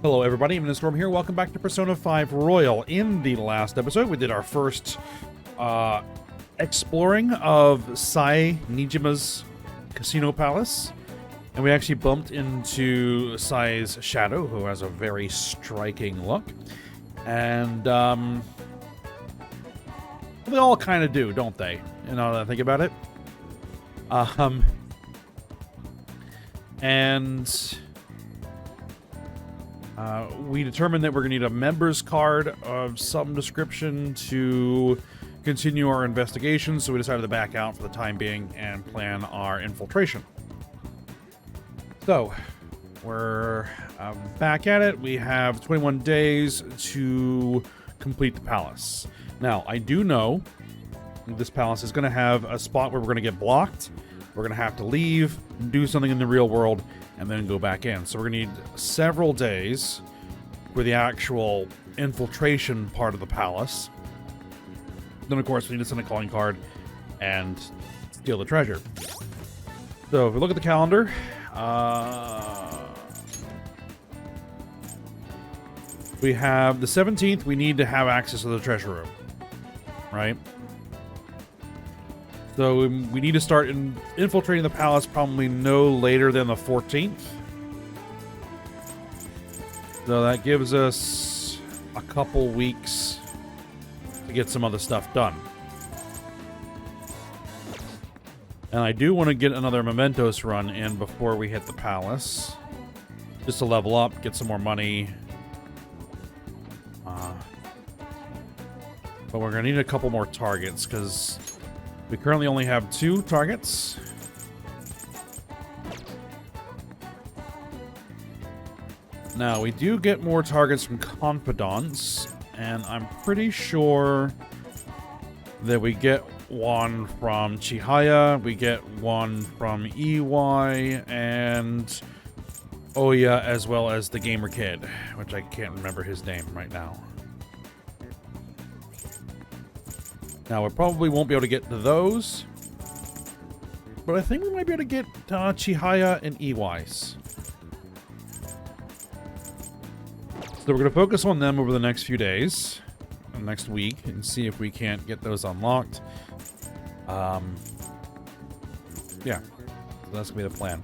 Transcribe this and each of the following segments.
Hello everybody, I'm Storm here. Welcome back to Persona 5 Royal. In the last episode, we did our first exploring of Sai Nijima's Casino Palace. And we actually bumped into Sai's shadow, who has a very striking look. And they all kind of do, don't they? You know, that I think about it. We determined that we're going to need a member's card of some description to continue our investigation, so we decided to back out for the time being and plan our infiltration. So, we're back at it. We have 21 days to complete the palace. Now, I do know this palace is going to have a spot where we're going to get blocked. We're going to have to leave, do something in the real world, and then go back in. So we're going to need several days for the actual infiltration part of the palace. Then, of course, we need to send a calling card and steal the treasure. So if we look at the calendar, we have the 17th. We need to have access to the treasure room, right? So we need to start infiltrating the palace probably no later than the 14th. So that gives us a couple weeks to get some other stuff done. And I do want to get another Mementos run in before we hit the palace. Just to level up, get some more money. But we're going to need a couple more targets because we currently only have 2 targets. Now, we do get more targets from Confidants, and I'm pretty sure that we get one from Chihaya, we get one from EY, and Oya, as well as the Gamer Kid, which I can't remember his name right now. Now, we probably won't be able to get to those, but I think we might be able to get Chihaya and EY's. So we're going to focus on them over the next few days, next week, and see if we can't get those unlocked. Yeah, so that's going to be the plan.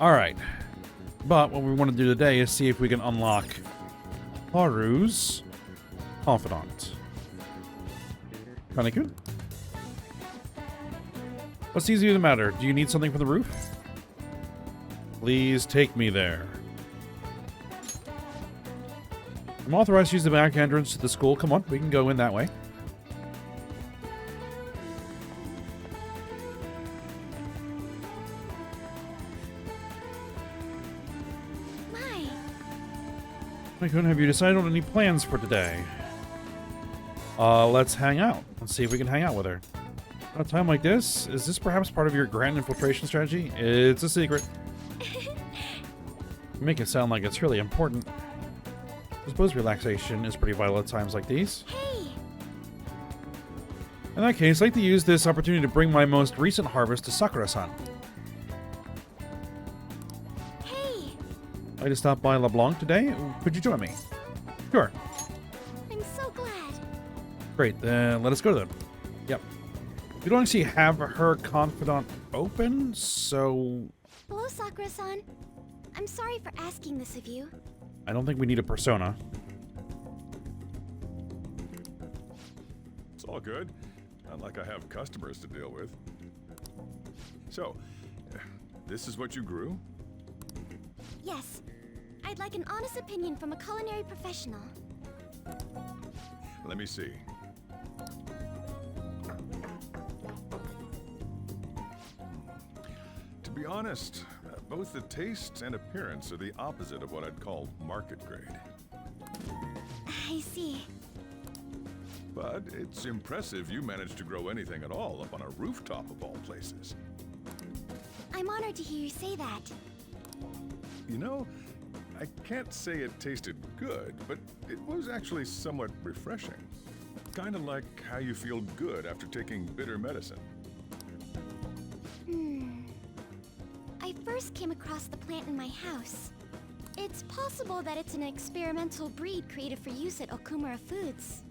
Alright, but what we want to do today is see if we can unlock Haru's Confidant. Kaneki? What's easier the matter? Do you need something from the roof? Please take me there. I'm authorized to use the back entrance to the school. Come on, we can go in that way. I couldn't have you decided on any plans for today. Let's hang out. Let's see if we can hang out with her. At a time like this, is this perhaps part of your grand infiltration strategy? It's a secret. You make it sound like it's really important. I suppose relaxation is pretty vital at times like these. Hey. In that case, I'd like to use this opportunity to bring my most recent harvest to Sakura-san. I'd like to stop by LeBlanc today. Could you join me? Sure. I'm so glad. Great, then let us go to them. Yep. We don't actually have her confidant open, so... Hello, Sakura-san. I'm sorry for asking this of you. I don't think we need a persona. It's all good. Not like I have customers to deal with. So, this is what you grew? Yes. I'd like an honest opinion from a culinary professional. Let me see. To be honest, both the taste and appearance are the opposite of what I'd call market grade. I see. But it's impressive you managed to grow anything at all up on a rooftop of all places. I'm honored to hear you say that. You know, I can't say it tasted good, but it was actually somewhat refreshing. Kind of like how you feel good after taking bitter medicine. I I first came across the plant in my house. It's possible that it's an experimental breed created for use at Okumura Foods.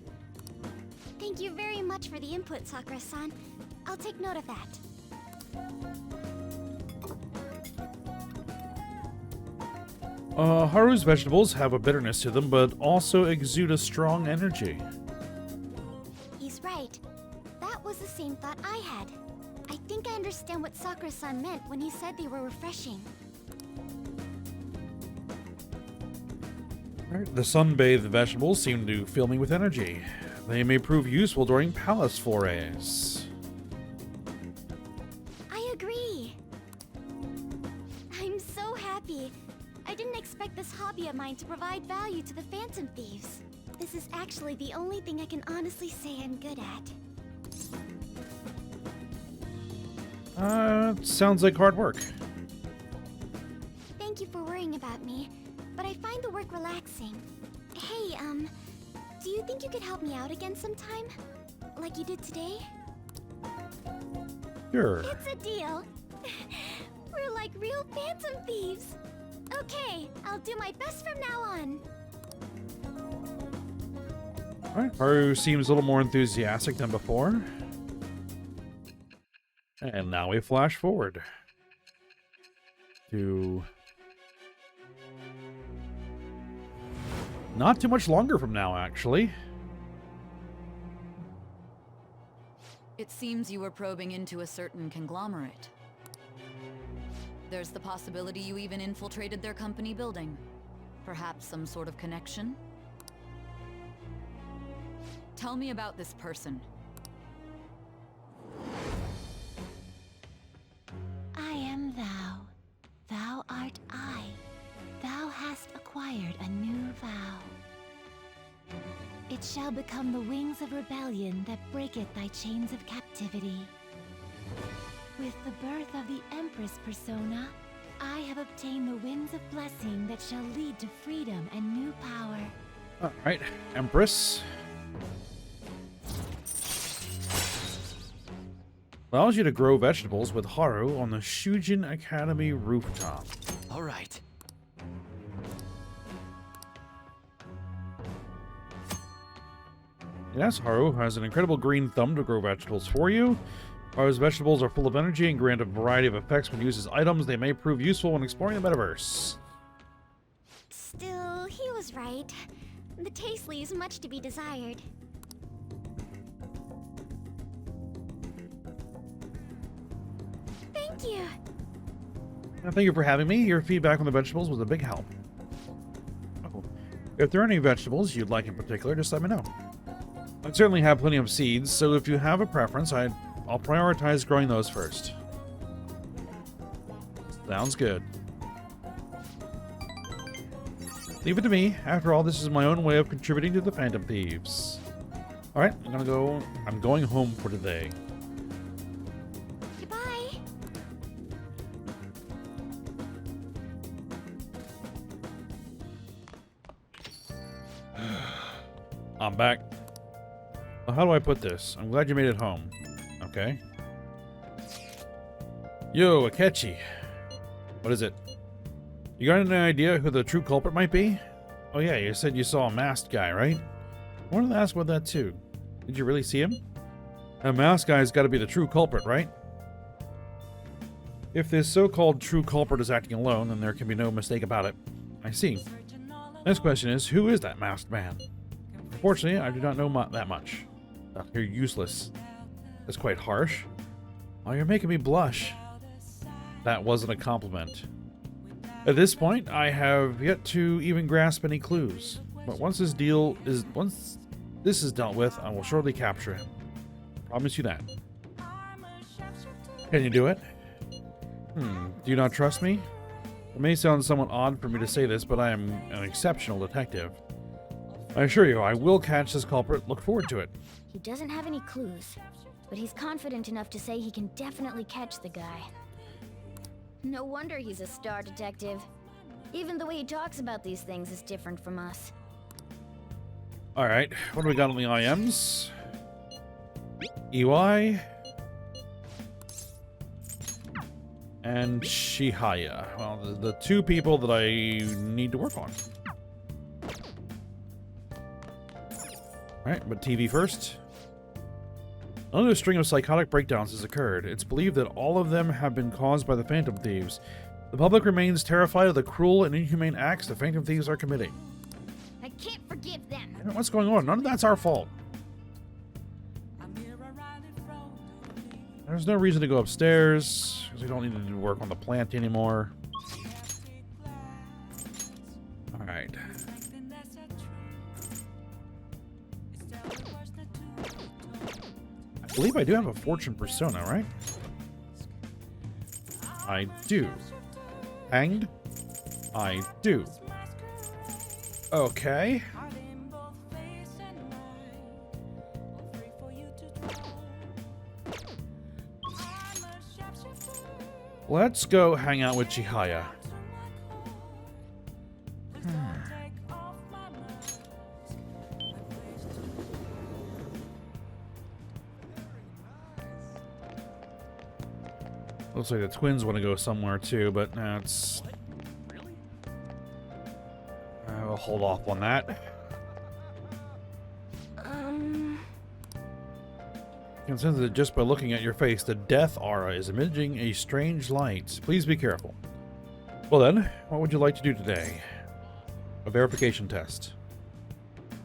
Thank you very much for the input, Sakura-san. I'll take note of that. Haru's vegetables have a bitterness to them, but also exude a strong energy. He's right. That was the same thought I had. I think I understand what Sakura-san meant when he said they were refreshing. Alright, the sun-bathed vegetables seem to fill me with energy. They may prove useful during palace forays. I agree. I'm so happy. I didn't expect this hobby of mine to provide value to the Phantom Thieves. This is actually the only thing I can honestly say I'm good at. Sounds like hard work. Thank you for worrying about me, but I find the work relaxing. Hey, do you think you could help me out again sometime? Like you did today? Sure. It's a deal. We're like real Phantom Thieves. Okay, I'll do my best from now on. Alright, Haru seems a little more enthusiastic than before. And now we flash forward to not too much longer from now, actually. It seems you were probing into a certain conglomerate. There's the possibility you even infiltrated their company building. Perhaps some sort of connection? Tell me about this person. I am thou. Thou art I. Thou hast acquired a new vow. It shall become the wings of rebellion that breaketh thy chains of captivity. With the birth of the Empress persona, I have obtained the winds of blessing that shall lead to freedom and new power. Alright, Empress. Allows you to grow vegetables with Haru on the Shujin Academy rooftop. All right. Yes, Haru has an incredible green thumb to grow vegetables for you. Haru's vegetables are full of energy and grant a variety of effects when used as items. They may prove useful when exploring the metaverse. Still, he was right. The taste leaves much to be desired. Thank you. Thank you for having me. Your feedback on the vegetables was a big help. Oh. If there are any vegetables you'd like in particular, just let me know. I certainly have plenty of seeds, so if you have a preference, I'll prioritize growing those first. Sounds good. Leave it to me. After all, this is my own way of contributing to the Phantom Thieves. Alright, I'm going home for today. Goodbye. I'm back. Well, how do I put this? I'm glad you made it home. Okay. Yo, Akechi. What is it? You got any idea who the true culprit might be? Oh yeah, you said you saw a masked guy, right? I wanted to ask about that too. Did you really see him? A masked guy's got to be the true culprit, right? If this so-called true culprit is acting alone, then there can be no mistake about it. I see. Next question is, who is that masked man? Unfortunately, I do not know that much. You're useless. That's quite harsh. Oh, you're making me blush. That wasn't a compliment. At this point, I have yet to even grasp any clues. But once this is dealt with, I will shortly capture him. Promise you that. Can you do it? Do you not trust me? It may sound somewhat odd for me to say this, but I am an exceptional detective. I assure you, I will catch this culprit. Look forward to it. He doesn't have any clues, but he's confident enough to say he can definitely catch the guy. No wonder he's a star detective. Even the way he talks about these things is different from us. Alright, what do we got on the IMs? EY. and Shihaya. Well, the two people that I need to work on. Alright, but TV first. Another string of psychotic breakdowns has occurred. It's believed that all of them have been caused by the Phantom Thieves. The public remains terrified of the cruel and inhumane acts the Phantom Thieves are committing. I can't forgive them. What's going on? None of that's our fault. There's no reason to go upstairs, because we don't need to do work on the plant anymore. Alright. I believe I do have a fortune persona, right? I do. Hanged? I do. Okay. Let's go hang out with Chihaya. Looks like the twins want to go somewhere too, but no, it's... We'll hold off on that. You can sense that just by looking at your face, the death aura is emitting a strange light. Please be careful. Well then, what would you like to do today? A verification test.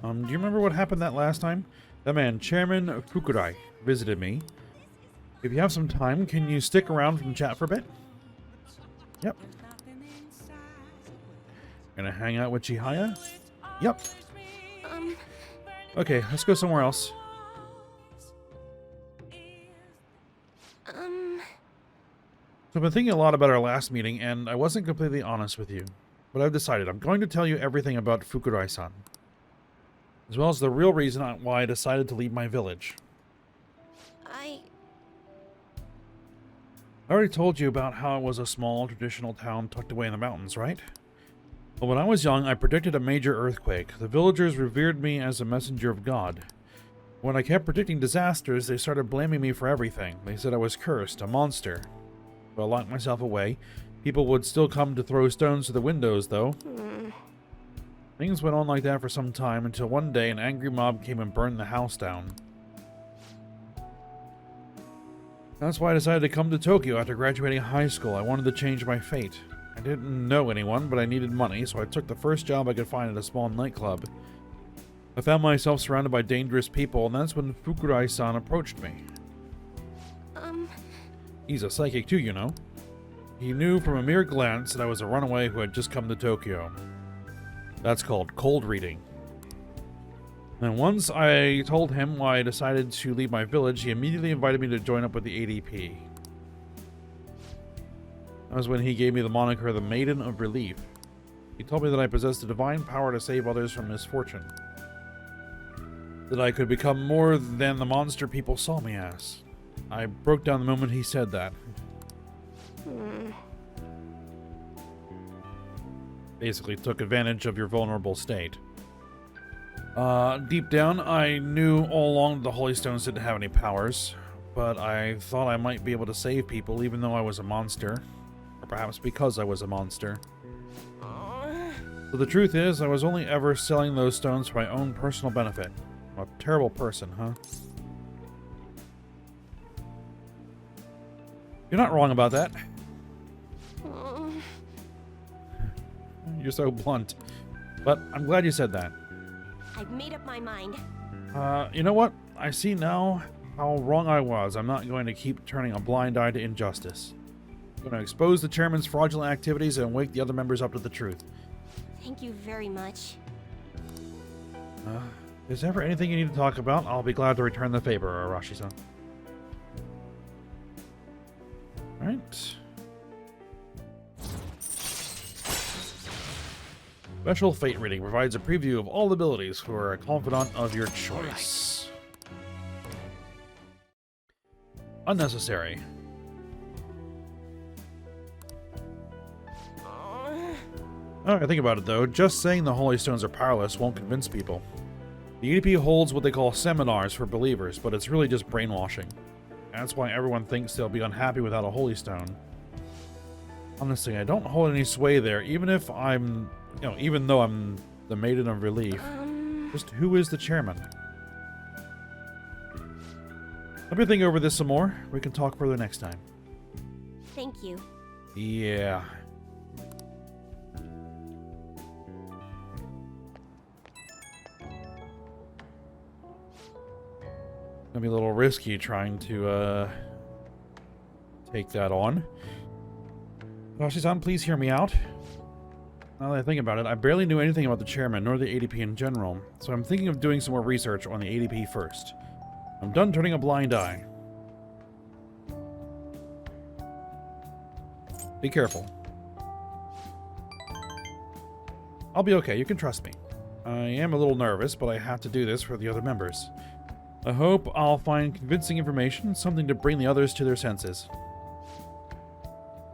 Do you remember what happened that last time? That man, Chairman Fukurai, visited me. If you have some time, can you stick around and chat for a bit? Yep. Gonna hang out with Chihaya? Yep. Okay, let's go somewhere else. So I've been thinking a lot about our last meeting, and I wasn't completely honest with you. But I've decided I'm going to tell you everything about Fukurai-san, as well as the real reason why I decided to leave my village. I already told you about how it was a small, traditional town tucked away in the mountains, right? Well, when I was young, I predicted a major earthquake. The villagers revered me as a messenger of God. When I kept predicting disasters, they started blaming me for everything. They said I was cursed, a monster. So I locked myself away. People would still come to throw stones to the windows, though. Things went on like that for some time, until one day an angry mob came and burned the house down. That's why I decided to come to Tokyo after graduating high school. I wanted to change my fate. I didn't know anyone, but I needed money, so I took the first job I could find at a small nightclub. I found myself surrounded by dangerous people, and that's when Fukurai-san approached me. He's a psychic too, you know. He knew from a mere glance that I was a runaway who had just come to Tokyo. That's called cold reading. And once I told him why I decided to leave my village, he immediately invited me to join up with the ADP. That was when he gave me the moniker the Maiden of Relief. He told me that I possessed the divine power to save others from misfortune. That I could become more than the monster people saw me as. I broke down the moment he said that. Basically took advantage of your vulnerable state. Deep down, I knew all along the Holy Stones didn't have any powers, but I thought I might be able to save people even though I was a monster. Or perhaps because I was a monster. So the truth is, I was only ever selling those stones for my own personal benefit. I'm a terrible person, huh? You're not wrong about that. You're so blunt. But I'm glad you said that. I've made up my mind. You know what? I see now how wrong I was. I'm not going to keep turning a blind eye to injustice. I'm going to expose the chairman's fraudulent activities and wake the other members up to the truth. Thank you very much. If there's ever anything you need to talk about, I'll be glad to return the favor, Arashi-san. Right. Special Fate Reading provides a preview of all abilities for a confidant of your choice. Unnecessary. Alright, think about it though. Just saying the Holy Stones are powerless won't convince people. The EDP holds what they call seminars for believers, but it's really just brainwashing. That's why everyone thinks they'll be unhappy without a Holy Stone. Honestly, I don't hold any sway there, even if I'm, even though I'm the Maiden of Relief. Just who is the chairman? Let me think over this some more. We can talk further next time. Thank you. Yeah. Gonna be a little risky trying to take that on. Yoshi-san, please hear me out. Now that I think about it, I barely knew anything about the chairman nor the ADP in general, so I'm thinking of doing some more research on the ADP first. I'm done turning a blind eye. Be careful. I'll be okay, you can trust me. I am a little nervous, but I have to do this for the other members. I hope I'll find convincing information, something to bring the others to their senses.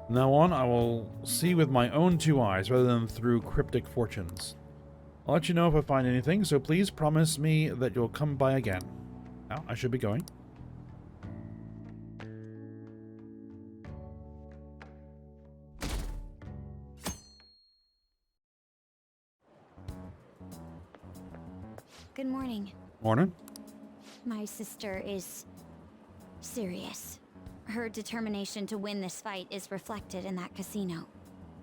From now on, I will see with my own two eyes rather than through cryptic fortunes. I'll let you know if I find anything, so please promise me that you'll come by again. Now, I should be going. Good morning. Morning. My sister is serious. Her determination to win this fight is reflected in that casino.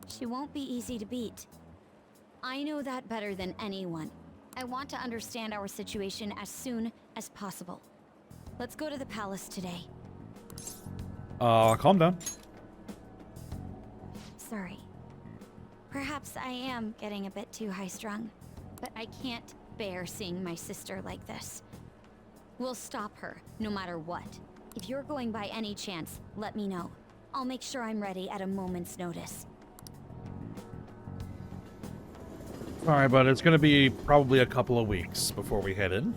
She won't be easy to beat. I know that better than anyone. I want to understand our situation as soon as possible. Let's go to the palace today. Calm down. Sorry. Perhaps I am getting a bit too high-strung, but I can't bear seeing my sister like this. We'll stop her, no matter what. If you're going by any chance, let me know. I'll make sure I'm ready at a moment's notice. Alright, but it's gonna be probably a couple of weeks before we head in.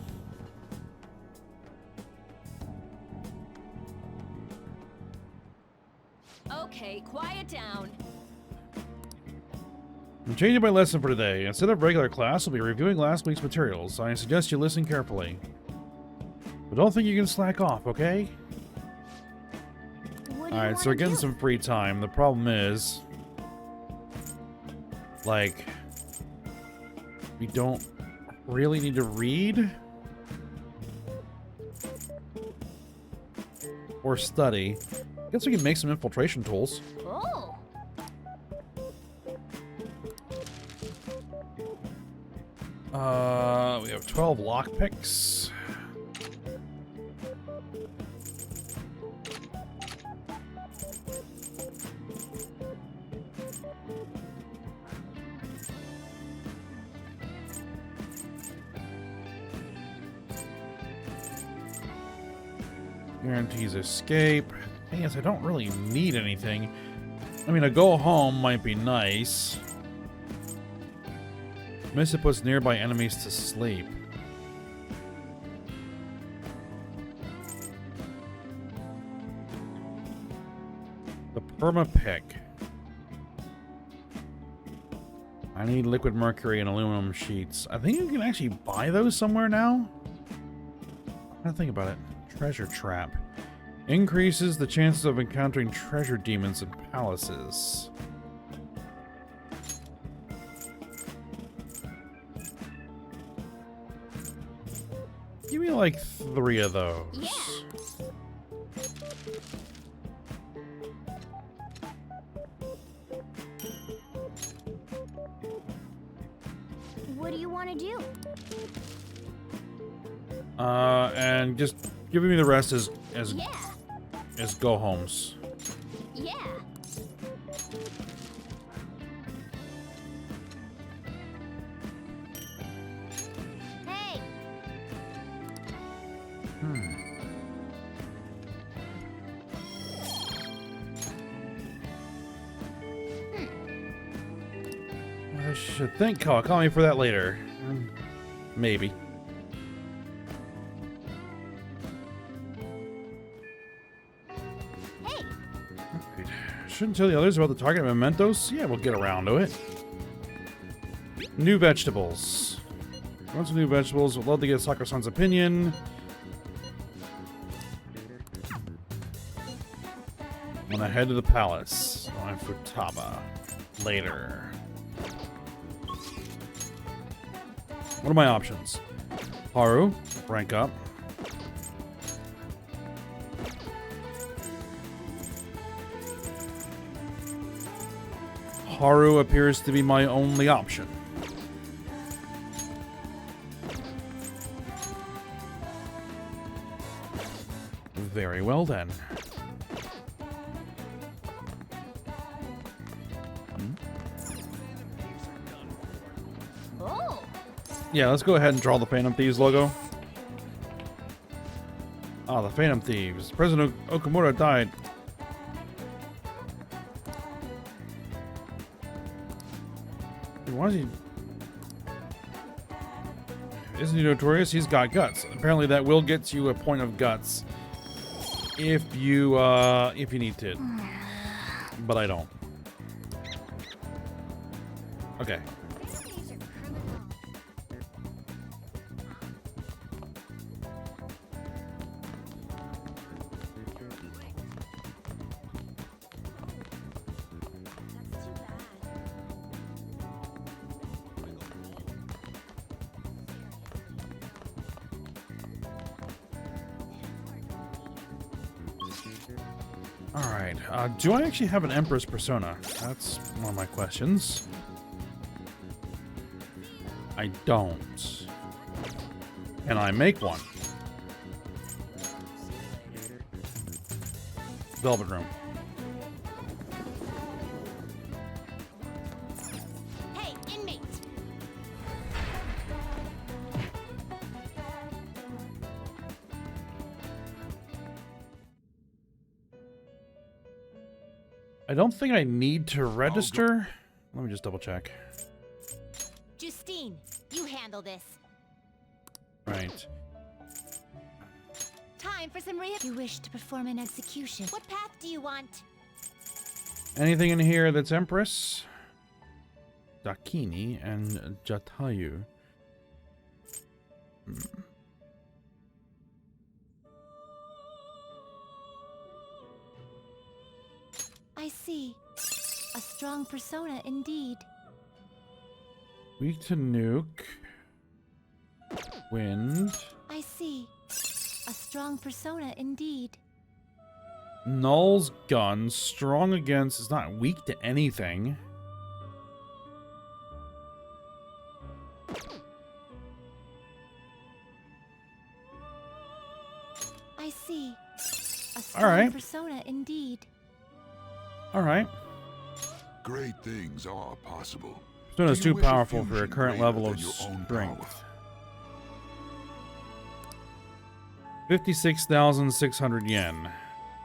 Okay, quiet down. I'm changing my lesson for today. Instead of regular class, I'll be reviewing last week's materials. I suggest you listen carefully. But don't think you can slack off, okay? Alright, so we're getting some free time. The problem is, like, we don't really need to read or study. Guess we can make some infiltration tools. Oh! We have 12 lockpicks. Guarantees escape. Thing is, I don't really need anything. I mean, a go home might be nice. Mist puts nearby enemies to sleep. The perma pick. I need liquid mercury and aluminum sheets. I think you can actually buy those somewhere now. I don't think about it. Treasure trap. Increases the chances of encountering treasure demons in palaces. Give me like 3 of those. Yeah. What do you want to do? And just giving me the rest as Yeah. go homes. Yeah. Hey. I should think. Call me for that later. Maybe. Hey. Right. Shouldn't tell the others about the target mementos. Yeah, we'll get around to it. New vegetables. Want some new vegetables? Would love to get Sakura-san's opinion. On the head of the palace. and Futaba later. What are my options? Haru, rank up. Haru appears to be my only option. Very well then. Oh! Yeah, let's go ahead and draw the Phantom Thieves logo. Ah, the Phantom Thieves. President Okamura died. Dude, why is he... Isn't he notorious? He's got guts. Apparently that will get you a point of guts if you need to. But I don't. Okay. Alright, do I actually have an Empress persona? That's one of my questions. I don't. Can I make one? Velvet Room. Hey, inmate! I don't think I need to register. Let me just double check. Justine, you handle this. Right. Time for some You wish to perform an execution. What path do you want? Anything in here that's Empress? Dakini and Jatayu. I see. A strong persona indeed. Weak to nuke. Wind. I see. A strong persona indeed. Null's gun. Strong against. It's not weak to anything. I see. A strong Alright. persona indeed. Alright. Great things are possible. Persona's Do you too wish a powerful for her fusion current greater level than of your own strength. power? 56,600 yen.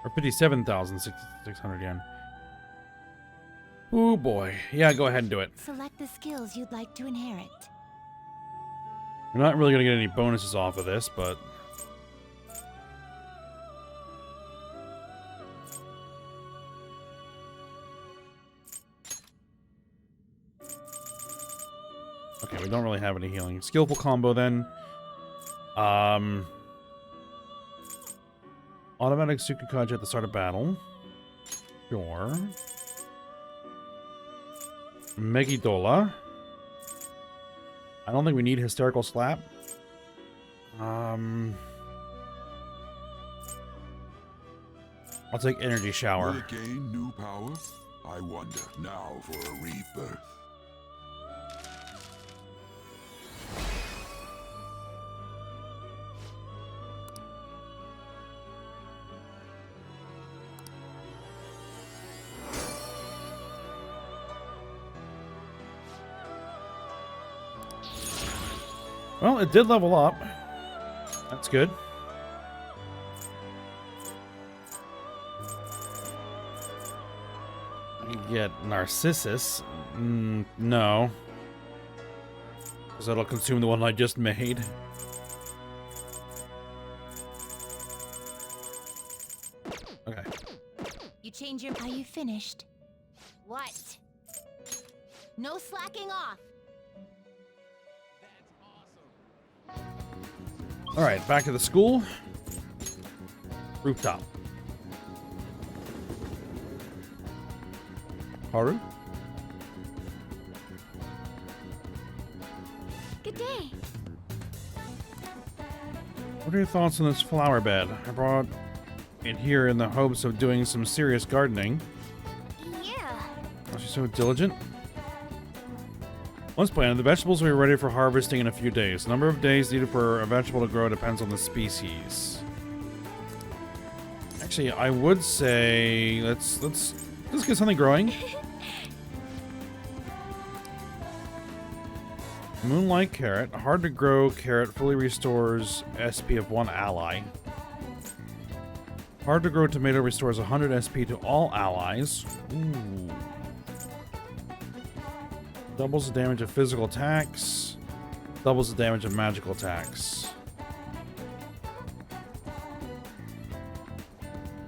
Or 57,600 yen. Oh boy. Yeah, go ahead and do it. Select the skills you'd like to inherit. We're not really going to get any bonuses off of this, but... Okay, we don't really have any healing. Skillful combo then. Automatic Tsukukaji at the start of battle. Sure. Megidola. I don't think we need Hysterical Slap. I'll take Energy Shower. Will it gain new power? I wonder now for a rebirth. Well, it did level up. That's good. We get Narcissus. No. Because that'll consume the one I just made. Okay. You change your... Are you finished? What? No slacking off. Alright, back to the school. Rooftop. Haru? Good day. What are your thoughts on this flower bed? I brought it here in the hopes of doing some serious gardening. Yeah. Oh, she's so diligent. Once planted, the vegetables will be ready for harvesting in a few days. The number of days needed for a vegetable to grow depends on the species. Actually, I would say let's get something growing. Moonlight carrot. Hard to grow carrot fully restores SP of one ally. Hard to grow tomato restores 100 SP to all allies. Ooh. Doubles the damage of physical attacks. Doubles the damage of magical attacks.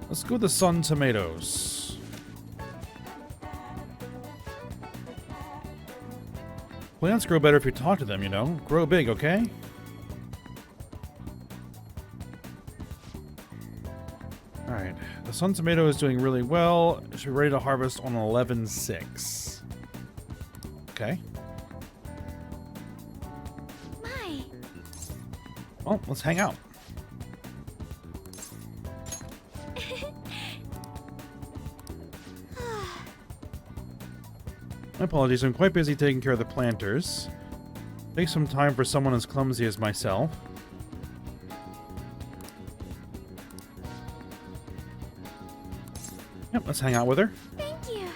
Let's go with the sun tomatoes. Plants grow better if you talk to them, you know. Grow big, okay? Alright. The sun tomato is doing really well. It should be ready to harvest on 11/6. Okay. My. Well, let's hang out. My apologies, I'm quite busy taking care of the planters. Take some time for someone as clumsy as myself. Yep, let's hang out with her. Thank you.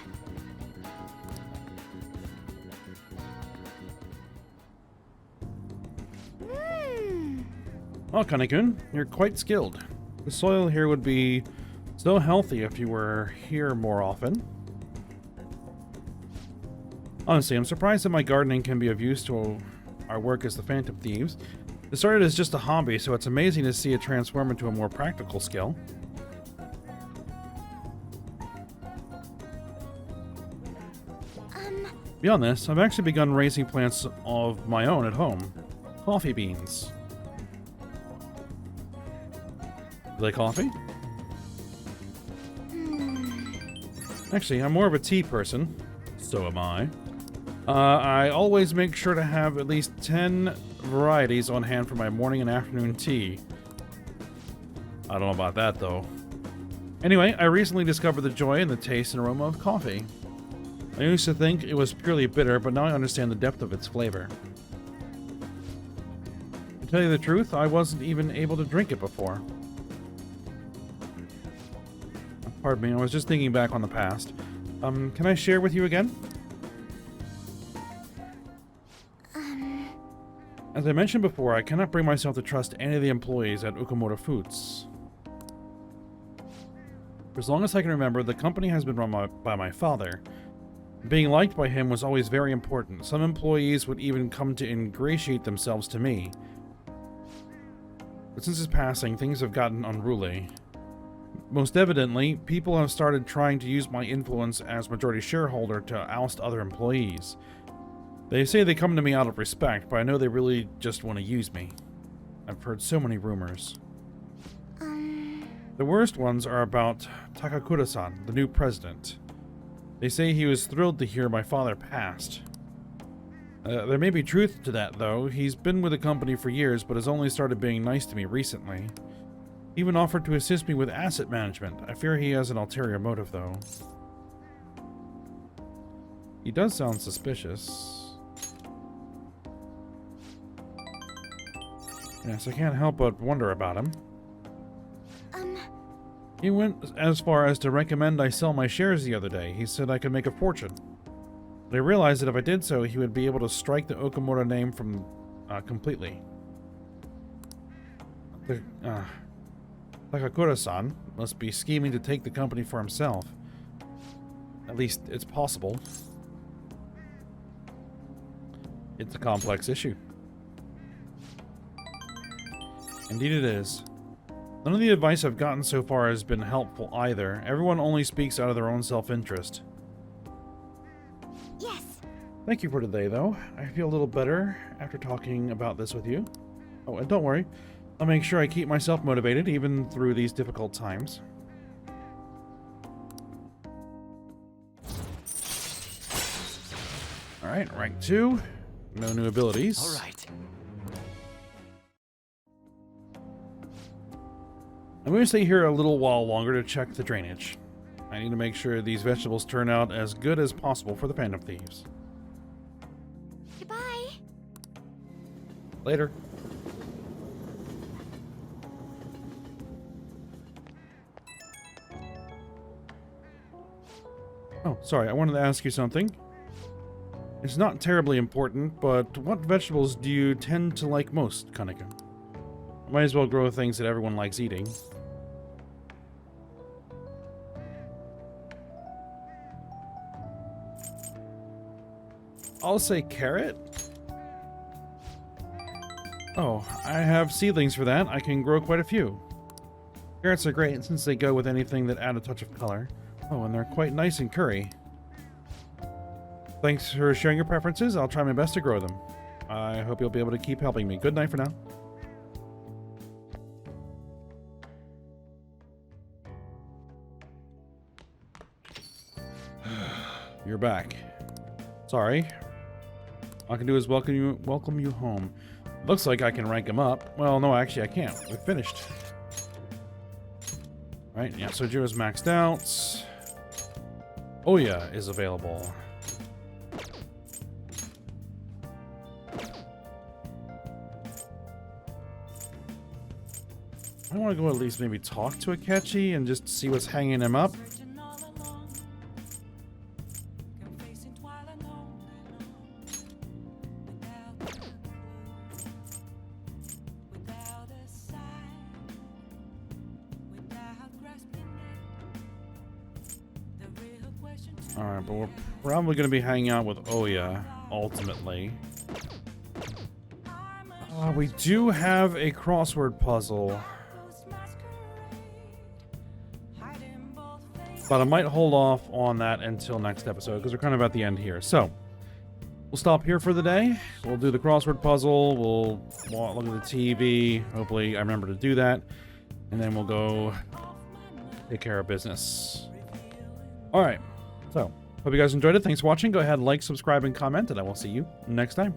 Well, Kanekun, you're quite skilled. The soil here would be so healthy if you were here more often. Honestly, I'm surprised that my gardening can be of use to our work as the Phantom Thieves. It started as just a hobby, so it's amazing to see it transform into a more practical skill. Beyond this, I've actually begun raising plants of my own at home. Coffee beans. You like coffee? Actually, I'm more of a tea person. So am I. I always make sure to have at least 10 varieties on hand for my morning and afternoon tea. I don't know about that, though. Anyway, I recently discovered the joy and the taste and aroma of coffee. I used to think it was purely bitter, but now I understand the depth of its flavor. To tell you the truth, I wasn't even able to drink it before. Pardon me, I was just thinking back on the past. Can I share with you again? As I mentioned before, I cannot bring myself to trust any of the employees at Okamoto Foods. For as long as I can remember, the company has been run by my father. Being liked by him was always very important. Some employees would even come to ingratiate themselves to me. But since his passing, things have gotten unruly. Most evidently, people have started trying to use my influence as majority shareholder to oust other employees. They say they come to me out of respect, but I know they really just want to use me. I've heard so many rumors. The worst ones are about Takakura-san, the new president. They say he was thrilled to hear my father passed. There may be truth to that, though. He's been with the company for years, but has only started being nice to me recently. He even offered to assist me with asset management. I fear he has an ulterior motive, though. He does sound suspicious. Yes, I can't help but wonder about him. He went as far as to recommend I sell my shares the other day. He said I could make a fortune. But I realized that if I did so, he would be able to strike the Okamoto name from completely. Takakura-san must be scheming to take the company for himself. At least it's possible. It's a complex issue. Indeed it is. None of the advice I've gotten so far has been helpful either. Everyone only speaks out of their own self-interest. Yes. Thank you for today, though. I feel a little better after talking about this with you. Oh, and don't worry. I'll make sure I keep myself motivated even through these difficult times. Alright, rank 2. No new abilities. All right. I'm going to stay here a little while longer to check the drainage. I need to make sure these vegetables turn out as good as possible for the Phantom Thieves. Goodbye. Later. Oh, sorry, I wanted to ask you something. It's not terribly important, but what vegetables do you tend to like most, Kanika? Might as well grow things that everyone likes eating. I'll say carrot. Oh, I have seedlings for that. I can grow quite a few. Carrots are great since they go with anything that add a touch of color. Oh, and they're quite nice in curry. Thanks for sharing your preferences. I'll try my best to grow them. I hope you'll be able to keep helping me. Good night for now. You're back. Sorry. All I can do is welcome you home. Looks like I can rank him up. Well, no, actually I can't. We're finished. Right, yeah, Sojiro's maxed out. Oya is available. I want to go at least maybe talk to Akechi and just see what's hanging him up. Alright, but we're probably going to be hanging out with Oya, ultimately. We do have a crossword puzzle. But I might hold off on that until next episode, because we're kind of at the end here. So, we'll stop here for the day. We'll do the crossword puzzle. We'll look at the TV. Hopefully I remember to do that. And then we'll go take care of business. Alright. So, hope you guys enjoyed it. Thanks for watching. Go ahead, like, subscribe, and comment, and I will see you next time.